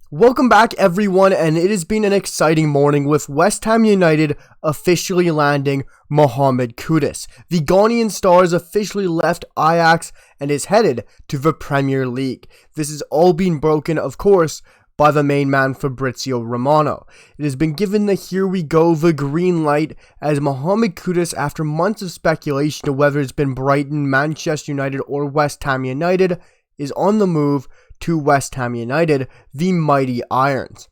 Welcome back everyone, and it has been an exciting morning with West Ham United officially landing Mohammed Kudus. The Ghanaian star has officially left Ajax and is headed to the Premier League. This is all being broken, of course, by the main man Fabrizio Romano. It has been given the here we go, the green light, as Mohammed Kudus, after months of speculation of whether it's been Brighton, Manchester United or West Ham United, is on the move to West Ham United, the mighty Irons.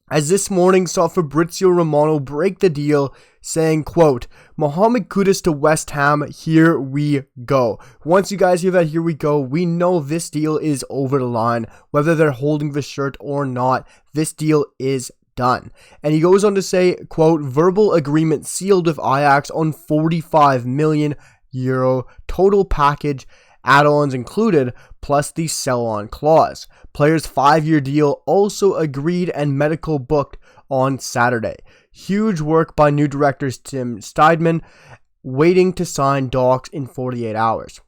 As this morning saw Fabrizio Romano break the deal, saying, quote, Mohammed Kudus to West Ham, here we go. Once you guys hear that here we go, we know this deal is over the line. Whether they're holding the shirt or not, this deal is done. And he goes on to say, quote, verbal agreement sealed with Ajax on €45 million total package, add-ons included, plus the sell-on clause. Player's 5-year deal also agreed and medical booked on Saturday. Huge work by new directors Tim Steidman, waiting to sign docs in 48 hours.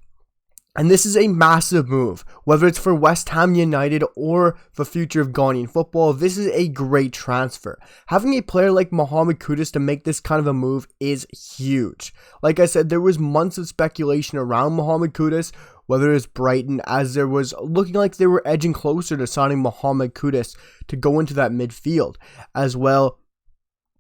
And this is a massive move. Whether it's for West Ham United or the future of Ghanaian football, this is a great transfer. Having a player like Mohammed Kudus to make this kind of a move is huge. Like I said, there was months of speculation around Mohammed Kudus, whether it's Brighton, as there was looking like they were edging closer to signing Mohammed Kudus to go into that midfield. As well,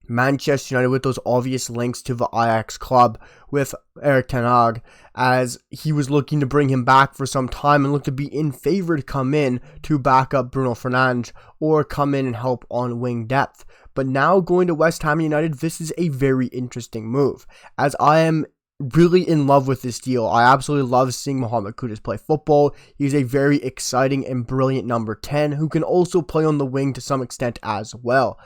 Manchester United with those obvious links to the Ajax club with Erik ten Hag, as he was looking to bring him back for some time and looked to be in favor to come in to back up Bruno Fernandes or come in and help on wing depth. But now going to West Ham United, this is a very interesting move, as I am really in love with this deal. I absolutely love seeing Mohammed Kudus play football. He's a very exciting and brilliant number 10 who can also play on the wing to some extent as well.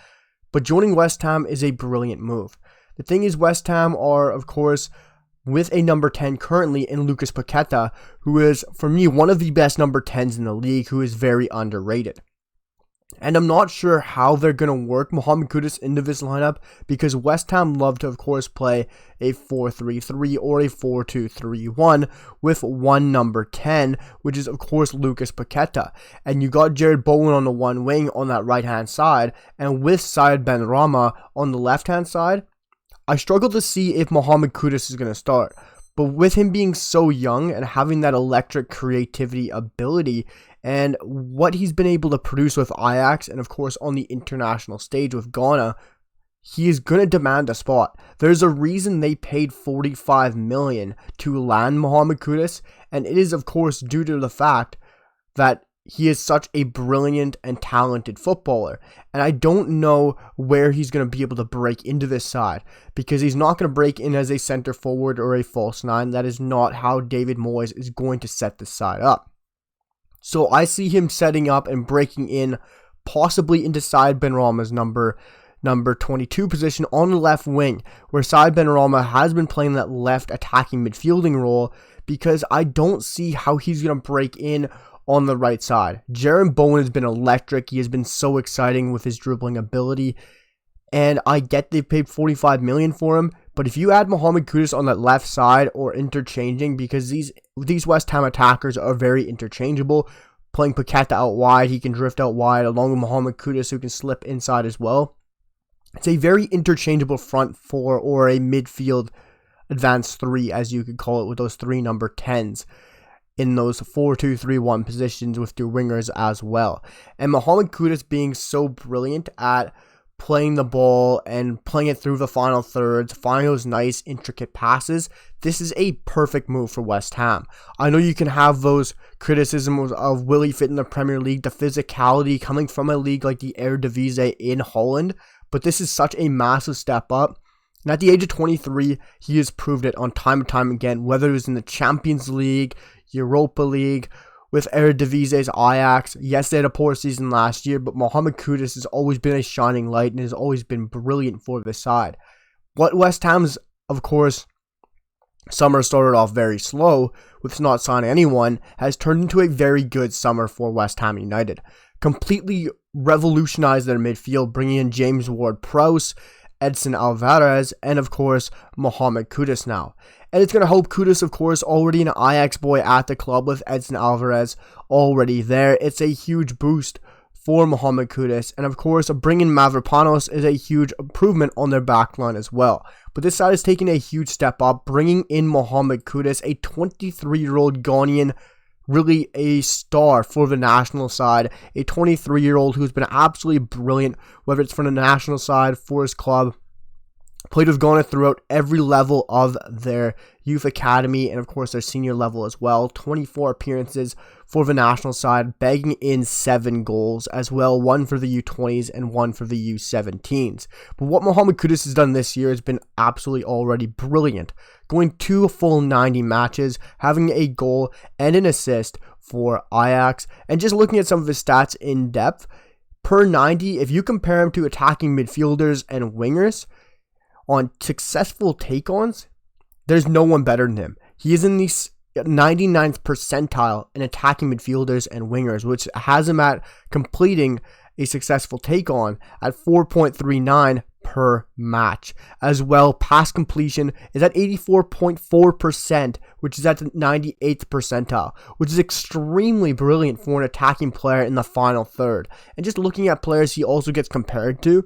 But joining West Ham is a brilliant move. The thing is, West Ham are, of course, with a number 10 currently in Lucas Paqueta, who is, for me, one of the best number 10s in the league, who is very underrated. And I'm not sure how they're going to work Mohammed Kudus into this lineup, because West Ham love to, of course, play a 4-3-3 or a 4-2-3-1 with one number 10, which is, of course, Lucas Paqueta. And you got Jared Bowen on the one wing on that right-hand side, and with Said Benrahma on the left-hand side, I struggle to see if Mohammed Kudus is going to start. But with him being so young and having that electric creativity ability, and what he's been able to produce with Ajax and of course on the international stage with Ghana, he is going to demand a spot. There's a reason they paid $45 million to land Mohammed Kudus, and it is of course due to the fact that he is such a brilliant and talented footballer. And I don't know where he's going to be able to break into this side, because he's not going to break in as a center forward or a false nine. That is not how David Moyes is going to set this side up. So I see him setting up and breaking in possibly into Said Benrahma's number 22 position on the left wing, where Said Benrahma has been playing that left attacking midfielding role, because I don't see how he's going to break in on the right side. Jared Bowen has been electric. He has been so exciting with his dribbling ability, and I get they paid $45 million for him, but if you add Mohammed Kudus on that left side or interchanging, because these West Ham attackers are very interchangeable, playing Paqueta out wide, he can drift out wide, along with Mohammed Kudus, who can slip inside as well. It's a very interchangeable front four, or a midfield advanced three, as you could call it, with those three number 10s in those 4-2-3-1 positions with your wingers as well. And Mohammed Kudus being so brilliant at playing the ball and playing it through the final thirds, finding those nice intricate passes, this is a perfect move for West Ham. I know you can have those criticisms of will he fit in the Premier League, the physicality coming from a league like the Eredivisie in Holland, but this is such a massive step up. And at the age of 23, he has proved it on time and time again, whether it was in the Champions League, Europa League, with Eredivisie's Ajax. Yes, they had a poor season last year, but Mohammed Kudus has always been a shining light and has always been brilliant for this side. What West Ham's, of course, summer started off very slow with not signing anyone, has turned into a very good summer for West Ham United. Completely revolutionized their midfield, bringing in James Ward-Prowse, Edson Alvarez, and of course, Mohammed Kudus now. And it's going to help Kudus, of course, already an Ajax boy at the club with Edson Alvarez already there. It's a huge boost for Mohammed Kudus, and of course, bringing Mavropanos is a huge improvement on their backline as well. But this side is taking a huge step up, bringing in Mohammed Kudus, a 23-year-old Ghanaian, really a star for the national side, a 23-year-old who's been absolutely brilliant, whether it's for the national side, for his club. Played with Ghana throughout every level of their youth academy and of course their senior level as well. 24 appearances for the national side, bagging in 7 goals as well, 1 for the U20s and 1 for the U17s. But what Mohammed Kudus has done this year has been absolutely already brilliant. Going 2 full 90 matches, having a goal and an assist for Ajax, and just looking at some of his stats in depth, per 90, if you compare him to attacking midfielders and wingers, on successful take-ons, there's no one better than him. He is in the 99th percentile in attacking midfielders and wingers, which has him at completing a successful take-on at 4.39 per match. As well, pass completion is at 84.4%, which is at the 98th percentile, which is extremely brilliant for an attacking player in the final third. And just looking at players he also gets compared to,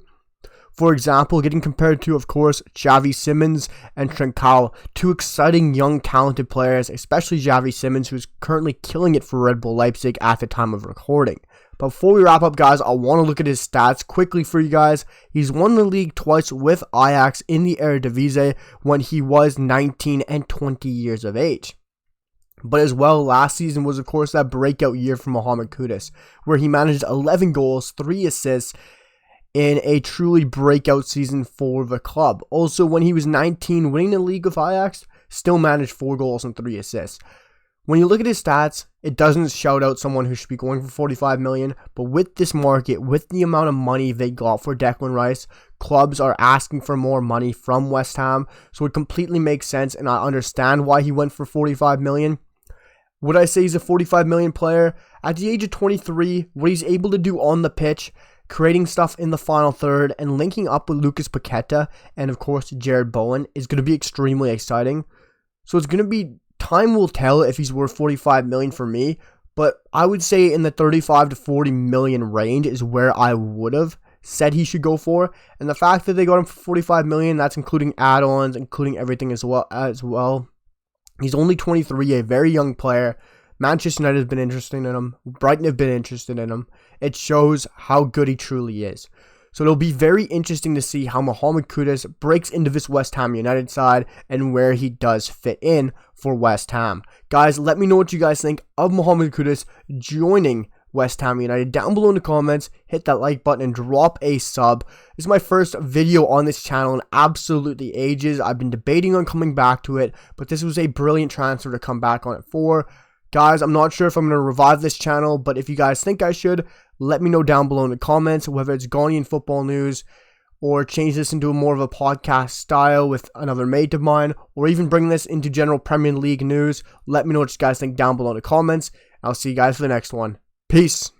for example, getting compared to, of course, Xavi Simons and Trincao, 2 exciting young talented players, especially Xavi Simons, who's currently killing it for Red Bull Leipzig at the time of recording. But before we wrap up, guys, I want to look at his stats quickly for you guys. He's won the league twice with Ajax in the Eredivisie when he was 19 and 20 years of age. But as well, last season was, of course, that breakout year for Mohammed Kudus, where he managed 11 goals, 3 assists, in a truly breakout season for the club. Also, when he was 19, winning the league with Ajax, still managed 4 goals and 3 assists. When you look at his stats, it doesn't shout out someone who should be going for 45 million, but with this market, with the amount of money they got for Declan Rice, clubs are asking for more money from West Ham, so it completely makes sense, and I understand why he went for 45 million. Would I say he's a 45 million player? At the age of 23, what he's able to do on the pitch, creating stuff in the final third, and linking up with Lucas Paqueta and of course Jared Bowen is going to be extremely exciting. So it's going to be, time will tell if he's worth 45 million for me, but I would say in the 35 to 40 million range is where I would have said he should go for. And the fact that they got him for 45 million, that's including add-ons, including everything as well. He's only 23, a very young player. Manchester United has been interested in him. Brighton have been interested in him. It shows how good he truly is. So it'll be very interesting to see how Mohammed Kudus breaks into this West Ham United side and where he does fit in for West Ham. Guys, let me know what you guys think of Mohammed Kudus joining West Ham United down below in the comments. Hit that like button and drop a sub. This is my first video on this channel in absolutely ages. I've been debating on coming back to it, but this was a brilliant transfer to come back on it for. Guys, I'm not sure if I'm going to revive this channel, but if you guys think I should, let me know down below in the comments, whether it's Ghanaian football news, or change this into more of a podcast style with another mate of mine, or even bring this into general Premier League news. Let me know what you guys think down below in the comments. I'll see you guys for the next one. Peace.